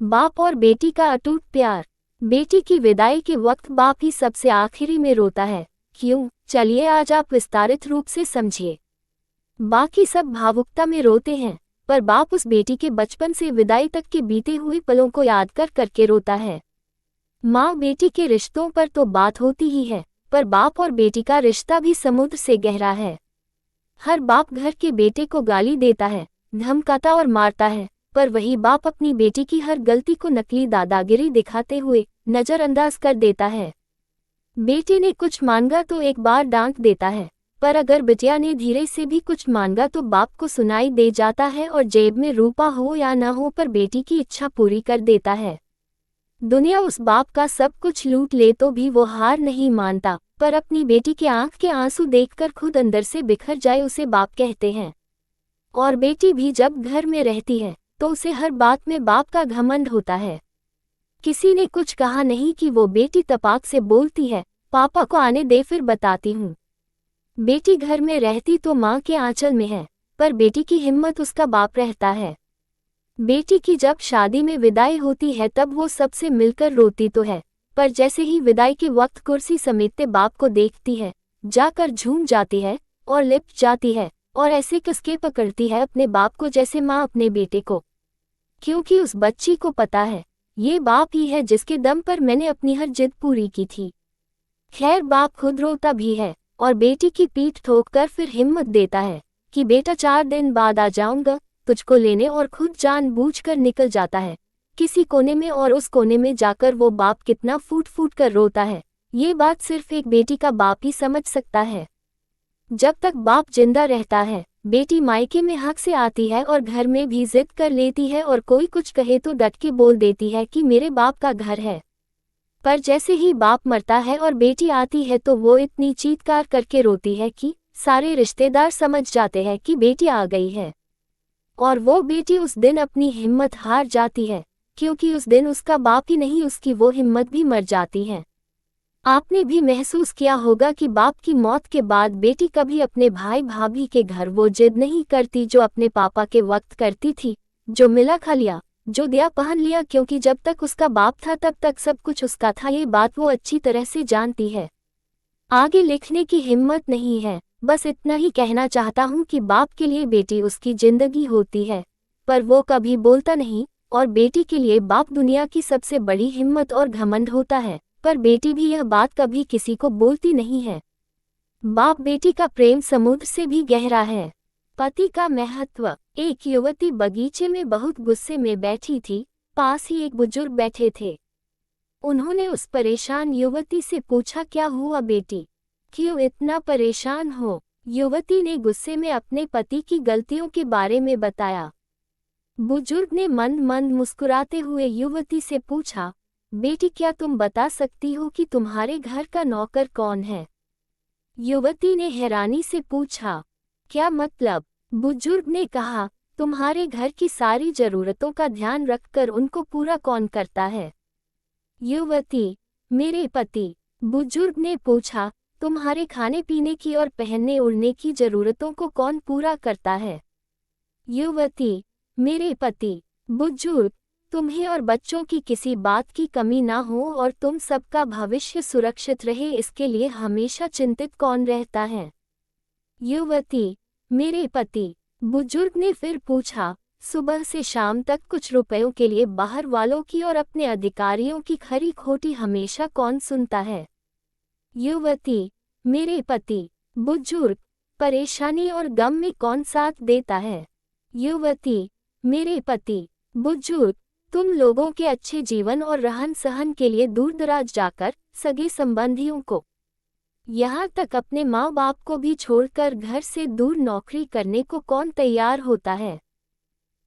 बाप और बेटी का अटूट प्यार। बेटी की विदाई के वक्त बाप ही सबसे आखिरी में रोता है। क्यों? चलिए आज आप विस्तारित रूप से समझिए। बाकी सब भावुकता में रोते हैं, पर बाप उस बेटी के बचपन से विदाई तक के बीते हुए पलों को याद कर करके रोता है। माँ बेटी के रिश्तों पर तो बात होती ही है, पर बाप और बेटी का रिश्ता भी समुद्र से गहरा है। हर बाप घर के बेटे को गाली देता है, धमकाता और मारता है, पर वही बाप अपनी बेटी की हर गलती को नकली दादागिरी दिखाते हुए नजरअंदाज कर देता है। बेटे ने कुछ मांगा तो एक बार डांट देता है, पर अगर बिटिया ने धीरे से भी कुछ मांगा तो बाप को सुनाई दे जाता है और जेब में रूपा हो या न हो पर बेटी की इच्छा पूरी कर देता है। दुनिया उस बाप का सब कुछ लूट ले तो भी वो हार नहीं मानता, पर अपनी बेटी के आंख के आंसू देखकर खुद अंदर से बिखर जाए उसे बाप कहते हैं। और बेटी भी जब घर में रहती है तो उसे हर बात में बाप का घमंड होता है। किसी ने कुछ कहा नहीं कि वो बेटी तपाक से बोलती है, पापा को आने दे फिर बताती हूँ। बेटी घर में रहती तो माँ के आंचल में है, पर बेटी की हिम्मत उसका बाप रहता है। बेटी की जब शादी में विदाई होती है तब वो सबसे मिलकर रोती तो है, पर जैसे ही विदाई के वक्त कुर्सी समेटते बाप को देखती है, जाकर झूम जाती है और लिपट जाती है और ऐसे कसके पकड़ती है अपने बाप को जैसे माँ अपने बेटे को। क्योंकि उस बच्ची को पता है, ये बाप ही है जिसके दम पर मैंने अपनी हर जिद पूरी की थी। खैर बाप खुद रोता भी है और बेटी की पीठ ठोककर फिर हिम्मत देता है कि बेटा 4 दिन बाद आ जाऊंगा तुझको लेने, और खुद जानबूझकर निकल जाता है किसी कोने में, और उस कोने में जाकर वो बाप कितना फूट फूट कर रोता है, ये बात सिर्फ एक बेटी का बाप ही समझ सकता है। जब तक बाप जिंदा रहता है बेटी मायके में हक से आती है और घर में भी जिद कर लेती है और कोई कुछ कहे तो डट के बोल देती है कि मेरे बाप का घर है। पर जैसे ही बाप मरता है और बेटी आती है तो वो इतनी चीत्कार करके रोती है कि सारे रिश्तेदार समझ जाते हैं कि बेटी आ गई है। और वो बेटी उस दिन अपनी हिम्मत हार जाती है, क्योंकि उस दिन उसका बाप ही नहीं उसकी वो हिम्मत भी मर जाती है। आपने भी महसूस किया होगा कि बाप की मौत के बाद बेटी कभी अपने भाई भाभी के घर वो जिद नहीं करती जो अपने पापा के वक्त करती थी, जो मिला खा लिया, जो दिया पहन लिया, क्योंकि जब तक उसका बाप था तब तक सब कुछ उसका था। ये बात वो अच्छी तरह से जानती है। आगे लिखने की हिम्मत नहीं है, बस इतना ही कहना चाहता हूँ कि बाप के लिए बेटी उसकी जिंदगी होती है, पर वो कभी बोलता नहीं, और बेटी के लिए बाप दुनिया की सबसे बड़ी हिम्मत और घमंड होता है, पर बेटी भी यह बात कभी किसी को बोलती नहीं है। बाप बेटी का प्रेम समुद्र से भी गहरा है। पति का महत्व। एक युवती बगीचे में बहुत गुस्से में बैठी थी, पास ही एक बुजुर्ग बैठे थे। उन्होंने उस परेशान युवती से पूछा, क्या हुआ बेटी, क्यों इतना परेशान हो? युवती ने गुस्से में अपने पति की गलतियों के बारे में बताया। बुजुर्ग ने मंद मंद मुस्कुराते हुए युवती से पूछा, बेटी क्या तुम बता सकती हो कि तुम्हारे घर का नौकर कौन है? युवती ने हैरानी से पूछा, क्या मतलब? बुजुर्ग ने कहा, तुम्हारे घर की सारी जरूरतों का ध्यान रखकर उनको पूरा कौन करता है? युवती, मेरे पति। बुजुर्ग ने पूछा, तुम्हारे खाने पीने की और पहनने ओढ़ने की जरूरतों को कौन पूरा करता है? युवती, मेरे पति। बुजुर्ग, तुम्हें और बच्चों की किसी बात की कमी ना हो और तुम सबका भविष्य सुरक्षित रहे, इसके लिए हमेशा चिंतित कौन रहता है? युवती, मेरे पति। बुजुर्ग ने फिर पूछा, सुबह से शाम तक कुछ रुपयों के लिए बाहर वालों की और अपने अधिकारियों की खरी खोटी हमेशा कौन सुनता है? युवती, मेरे पति। बुजुर्ग, परेशानी और गम में कौन साथ देता है? युवती, मेरे पति। बुजुर्ग, तुम लोगों के अच्छे जीवन और रहन सहन के लिए दूर दराज जाकर सगे संबंधियों को, यहाँ तक अपने माँ बाप को भी छोड़कर घर से दूर नौकरी करने को कौन तैयार होता है?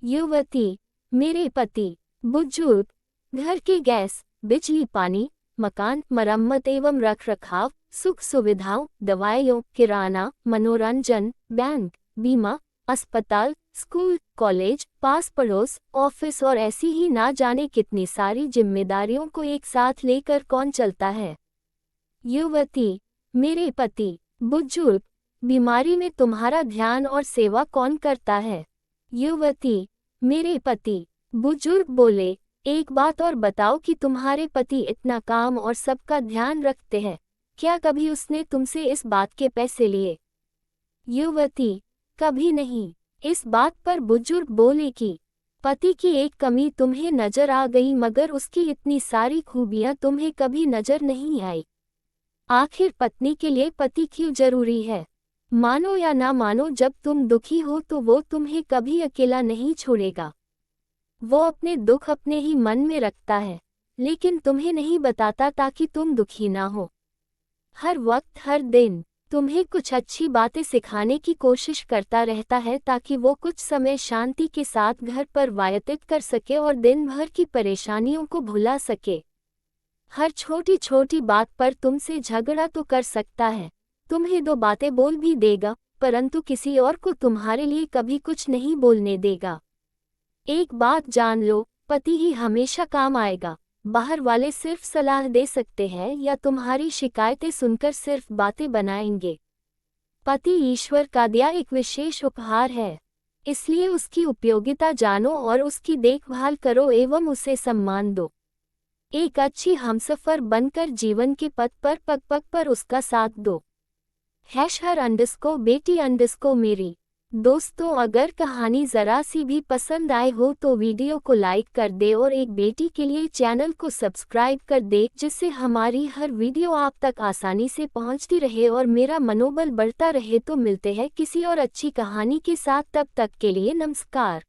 युवती, मेरे पति। बुजुर्ग, घर के गैस, बिजली, पानी, मकान, मरम्मत एवं रखरखाव, सुख सुविधाओं, दवाइयों, किराना, मनोरंजन, बैंक, बीमा, अस्पताल, स्कूल, कॉलेज, पास पड़ोस, ऑफिस और ऐसी ही ना जाने कितनी सारी जिम्मेदारियों को एक साथ लेकर कौन चलता है? युवती, मेरे पति। बुजुर्ग, बीमारी में तुम्हारा ध्यान और सेवा कौन करता है? युवती, मेरे पति। बुजुर्ग बोले, एक बात और बताओ कि तुम्हारे पति इतना काम और सबका ध्यान रखते हैं, क्या कभी उसने तुमसे इस बात के पैसे लिए? युवती: कभी नहीं। इस बात पर बुजुर्ग बोले कि पति की एक कमी तुम्हें नजर आ गई मगर उसकी इतनी सारी खूबियां तुम्हें कभी नजर नहीं आई। आखिर पत्नी के लिए पति क्यों जरूरी है? मानो या ना मानो, जब तुम दुखी हो तो वो तुम्हें कभी अकेला नहीं छोड़ेगा। वो अपने दुख अपने ही मन में रखता है, लेकिन तुम्हें नहीं बताता ताकि तुम दुखी ना हो। हर वक्त हर दिन तुम्हें कुछ अच्छी बातें सिखाने की कोशिश करता रहता है ताकि वो कुछ समय शांति के साथ घर पर व्यतीत कर सके और दिन भर की परेशानियों को भुला सके। हर छोटी छोटी बात पर तुमसे झगड़ा तो कर सकता है, तुम्हें दो बातें बोल भी देगा, परंतु किसी और को तुम्हारे लिए कभी कुछ नहीं बोलने देगा। एक बात जान लो, पति ही हमेशा काम आएगा। बाहर वाले सिर्फ सलाह दे सकते हैं या तुम्हारी शिकायतें सुनकर सिर्फ बातें बनाएंगे। पति ईश्वर का दिया एक विशेष उपहार है, इसलिए उसकी उपयोगिता जानो और उसकी देखभाल करो एवं उसे सम्मान दो। एक अच्छी हमसफर बनकर जीवन के पथ पर पग पग पर उसका साथ दो। #हर_बेटी_मेरी। दोस्तों, अगर कहानी ज़रा सी भी पसंद आए हो तो वीडियो को लाइक कर दे और एक बेटी के लिए चैनल को सब्सक्राइब कर दे, जिससे हमारी हर वीडियो आप तक आसानी से पहुंचती रहे और मेरा मनोबल बढ़ता रहे। तो मिलते हैं किसी और अच्छी कहानी के साथ, तब तक के लिए नमस्कार।